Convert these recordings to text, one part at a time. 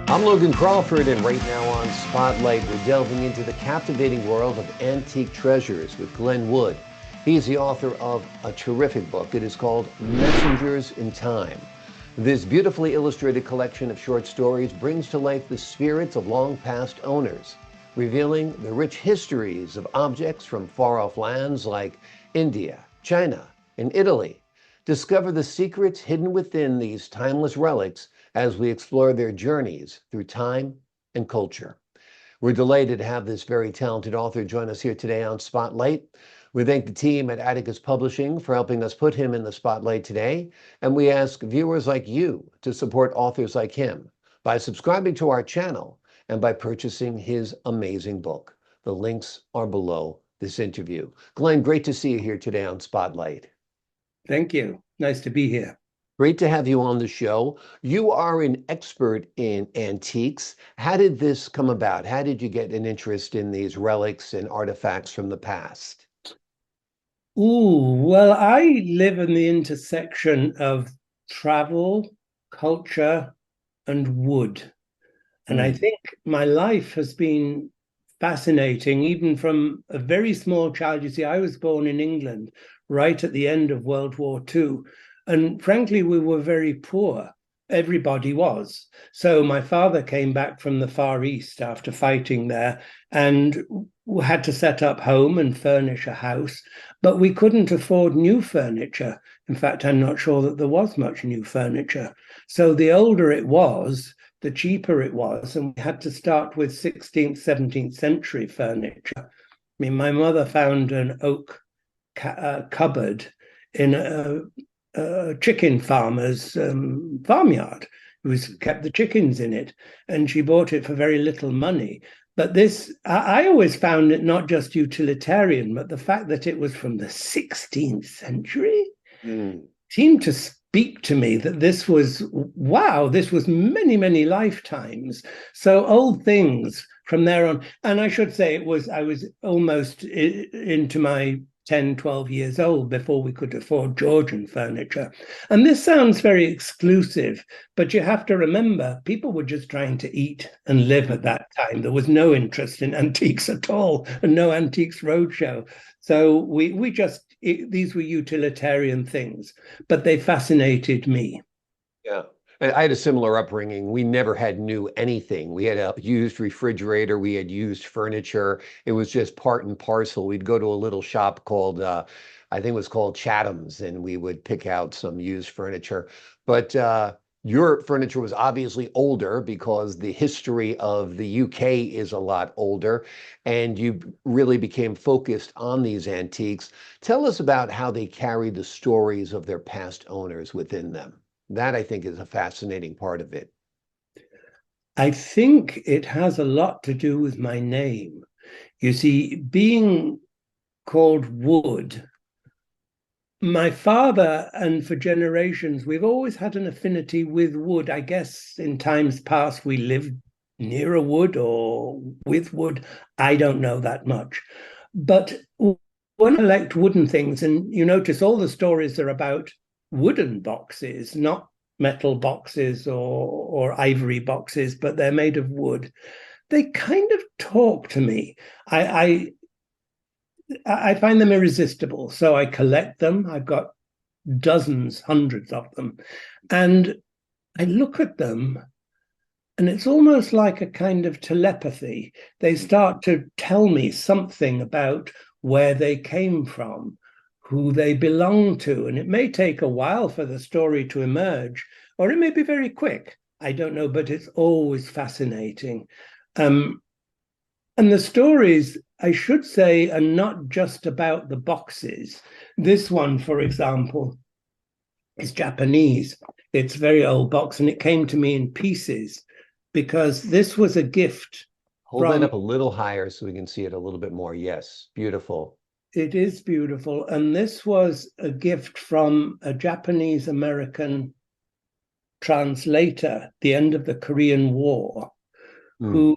I'm Logan Crawford, and right now on Spotlight, we're delving into the captivating world of antique treasures with Glenn Wood. He is the author of a terrific book. It is called Messengers in Time. This beautifully illustrated collection of short stories brings to life the spirits of long past owners, revealing the rich histories of objects from far-off lands like India, China, and Italy. Discover the secrets hidden within these timeless relics as we explore their journeys through time and culture. We're delighted to have this very talented author join us here today on Spotlight. We thank the team at Atticus Publishing for helping us put him in the spotlight today, and we ask viewers like you to support authors like him by subscribing to our channel and by purchasing his amazing book. The links are below this interview. Glenn, great to see you here today on Spotlight. Thank you. Nice to be here. Great to have you on the show. You are an expert in antiques. How did this come about? How did you get an interest in these relics and artifacts from the past? Well, I live in the intersection of travel, culture, and wood. And I think my life has been fascinating, even from a very small child. You see, I was born in England right at the end of World War II. And frankly, we were very poor. Everybody was. So my father came back from the Far East after fighting there and had to set up home and furnish a house, but we couldn't afford new furniture. In fact, I'm not sure that there was much new furniture. So the older it was, the cheaper it was, and we had to start with 16th, 17th century furniture. I mean, my mother found an oak cupboard in a chicken farmer's farmyard. Who kept the chickens in it, and she bought it for very little money. But this, I always found it not just utilitarian, but the fact that it was from the 16th century seemed to speak to me that this was, wow, this was many, many lifetimes. So old things from there on. And I should say I was almost into my 10, 12 years old before we could afford Georgian furniture. And this sounds very exclusive, but you have to remember, people were just trying to eat and live at that time. There was no interest in antiques at all, and no Antiques Roadshow. So these were utilitarian things, but they fascinated me. Yeah. I had a similar upbringing. We never had new anything. We had a used refrigerator. We had used furniture. It was just part and parcel. We'd go to a little shop called, I think it was called Chatham's, and we would pick out some used furniture. But your furniture was obviously older because the history of the UK is a lot older, and you really became focused on these antiques. Tell us about how they carry the stories of their past owners within them. That, I think, is a fascinating part of it. I think it has a lot to do with my name. You see, being called Wood, my father, and for generations, we've always had an affinity with wood. I guess in times past, we lived near a wood or with wood. I don't know that much. But when I collect wooden things, and you notice all the stories are about wooden boxes, not metal boxes or ivory boxes, but they're made of wood. They kind of talk to me. I find them irresistible, so I collect them. I've got dozens, hundreds of them, and I look at them, and it's almost like a kind of telepathy. They start to tell me something about where they came from, who they belong to. And it may take a while for the story to emerge, or it may be very quick. I don't know, but it's always fascinating. And the stories, I should say, are not just about the boxes. This one, for example, is Japanese. It's a very old box, and it came to me in pieces because this was a gift. Hold that up a little higher so we can see it a little bit more. Yes, beautiful. It is beautiful. And this was a gift from a Japanese American translator at the end of the Korean War, who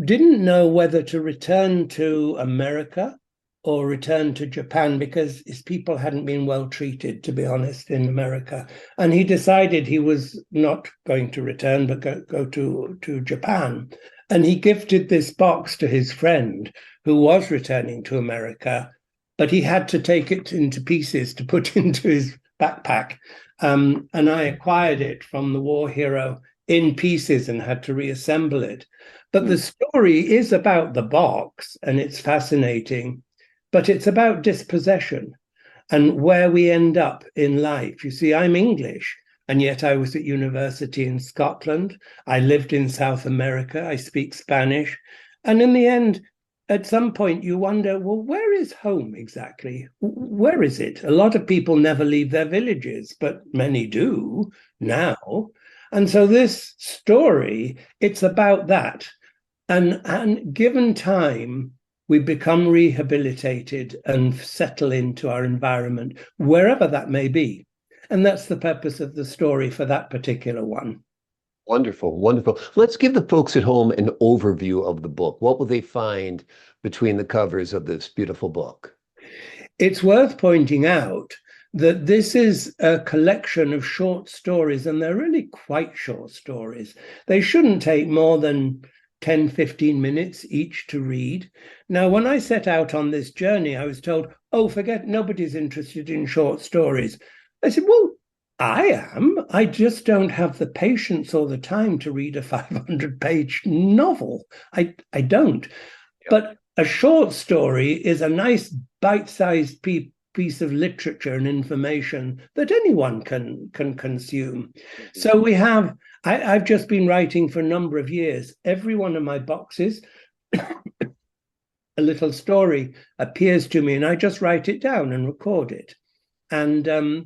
didn't know whether to return to America or return to Japan because his people hadn't been well treated, to be honest, in America. And he decided he was not going to return, but go to Japan. And he gifted this box to his friend who was returning to America, but he had to take it into pieces to put into his backpack. And I acquired it from the war hero in pieces and had to reassemble it. But the story is about the box, and it's fascinating, but it's about dispossession and where we end up in life. You see, I'm English, and yet I was at university in Scotland. I lived in South America. I speak Spanish. And in the end, at some point, you wonder, well, where is home exactly? Where is it? A lot of people never leave their villages, but many do now. And so this story, it's about that. And given time, we become rehabilitated and settle into our environment, wherever that may be. And that's the purpose of the story for that particular one. Wonderful, wonderful. Let's give the folks at home an overview of the book. What will they find between the covers of this beautiful book? It's worth pointing out that this is a collection of short stories, and they're really quite short stories. They shouldn't take more than 10, 15 minutes each to read. Now, when I set out on this journey, I was told, oh, forget, nobody's interested in short stories. I said, well, I am. I just don't have the patience or the time to read a 500-page novel. I don't. Yep. But a short story is a nice bite-sized piece of literature and information that anyone can consume. Mm-hmm. So we have, I've just been writing for a number of years. Every one of my boxes, a little story appears to me, and I just write it down and record it. And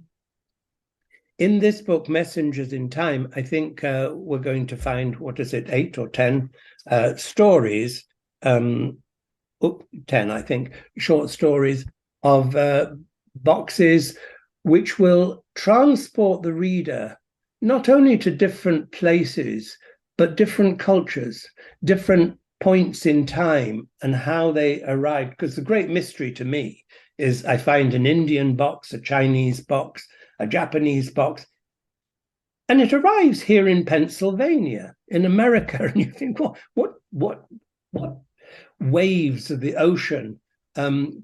in this book, Messengers in Time, I think we're going to find, 8 or 10 stories, 10, I think, short stories of boxes which will transport the reader not only to different places, but different cultures, different points in time and how they arrived. Because the great mystery to me is I find an Indian box, a Chinese box, a Japanese box, and it arrives here in Pennsylvania, in America. And you think, well, what waves of the ocean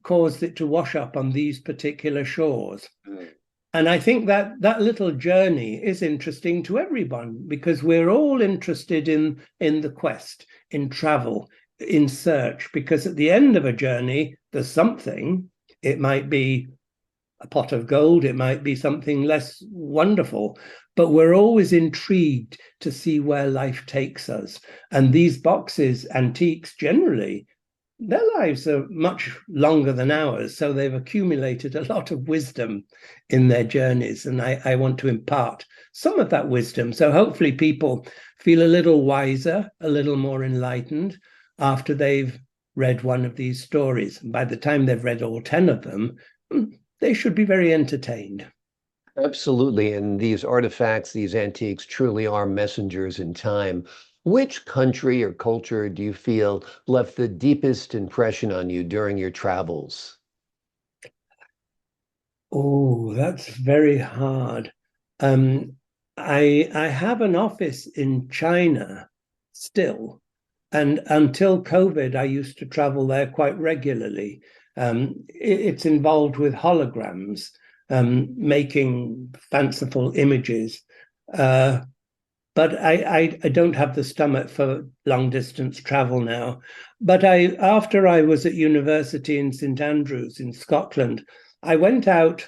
caused it to wash up on these particular shores? Mm. And I think that little journey is interesting to everyone, because we're all interested in the quest, in travel, in search, because at the end of a journey, there's something. It might be a pot of gold, it might be something less wonderful, but we're always intrigued to see where life takes us. And these boxes, antiques generally, their lives are much longer than ours, so they've accumulated a lot of wisdom in their journeys, and I want to impart some of that wisdom. So hopefully people feel a little wiser, a little more enlightened after they've read one of these stories. And by the time they've read all 10 of them, they should be very entertained. Absolutely. And these artifacts, these antiques truly are messengers in time. Which country or culture do you feel left the deepest impression on you during your travels? Oh, that's very hard. I have an office in China still, and until COVID, I used to travel there quite regularly. It's involved with holograms, making fanciful images. But I don't have the stomach for long distance travel now. But after I was at university in St Andrews in Scotland, I went out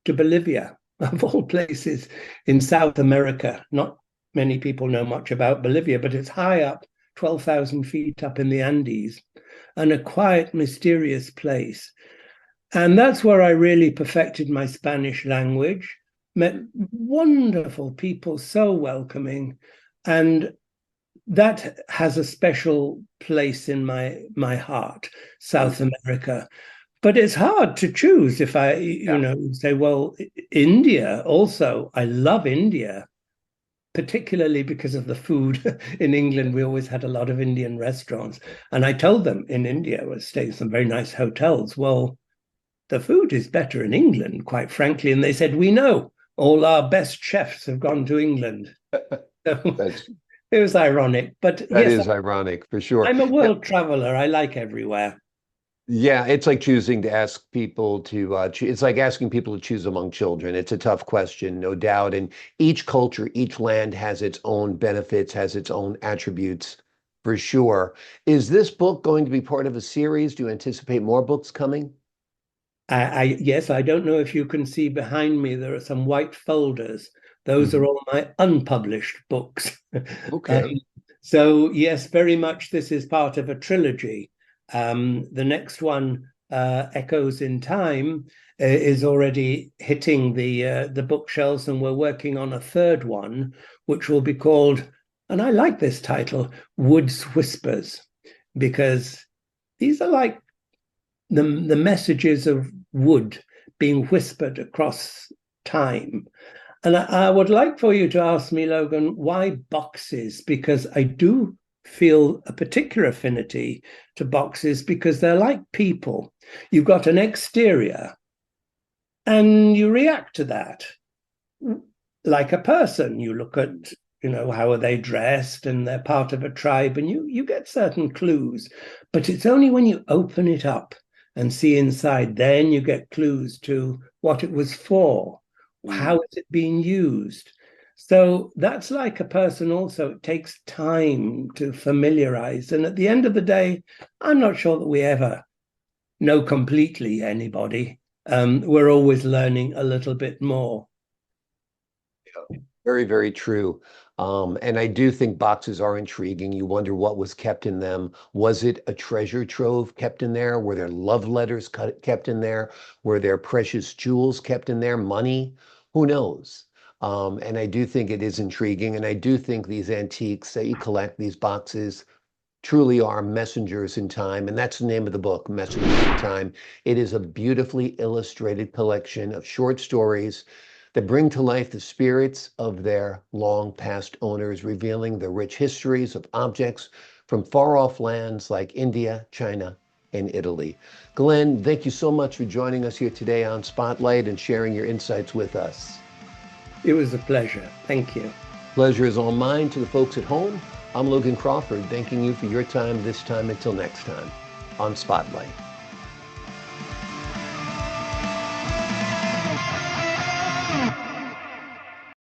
to Bolivia, of all places, in South America. Not many people know much about Bolivia, but it's high up, 12,000 feet up in the Andes, and a quiet, mysterious place. And that's where I really perfected my Spanish language. Met wonderful people, so welcoming, and that has a special place in my heart, South America. But it's hard to choose. If I say, well, India also, I love India. particularly because of the food. In England, we always had a lot of Indian restaurants. And I told them in India, I was staying in some very nice hotels. Well, the food is better in England, quite frankly. And they said, we know all our best chefs have gone to England. So That's it was ironic. But that yes, is ironic for sure. I'm a Yeah, world traveler. I like everywhere. yeah, it's like choosing to ask people to it's like asking people to choose among children. It's a tough question, no doubt. And each culture, each land has its own benefits, has its own attributes for sure. Is this book going to be part of a series? Do you anticipate more books coming? Yes, I don't know if you can see behind me, there are some white folders. Those are Mhm. all my unpublished books. Um, Okay. so yes, very much this is part of a trilogy. The next one, Echoes in Time, is already hitting the bookshelves, and we're working on a third one, which will be called, and I like this title, Woods Whispers, because these are like the messages of wood being whispered across time. And I would like for you to ask me, Logan, why boxes? Because I do feel a particular affinity to boxes because they're like people. You've got an exterior and you react to that like a person. You look at, how are they dressed, and they're part of a tribe, and you get certain clues. But it's only when you open it up and see inside, then you get clues to what it was for, how Mm. is it being used. So that's like a person also. It takes time to familiarize. And at the end of the day, I'm not sure that we ever know completely anybody. We're always learning a little bit more. Very, very true. And I do think boxes are intriguing. You wonder what was kept in them. Was it a treasure trove kept in there? Were there love letters kept in there? Were there precious jewels kept in there? Money? Who knows? And I do think it is intriguing. And I do think these antiques that you collect, these boxes, truly are messengers in time. And that's the name of the book, Messengers in Time. It is a beautifully illustrated collection of short stories that bring to life the spirits of their long past owners, revealing the rich histories of objects from far off lands like India, China, and Italy. Glenn, thank you so much for joining us here today on Spotlight and sharing your insights with us. It was a pleasure. Thank you. Pleasure is all mine. To the folks at home, I'm Logan Crawford, thanking you for your time this time. Until next time on Spotlight.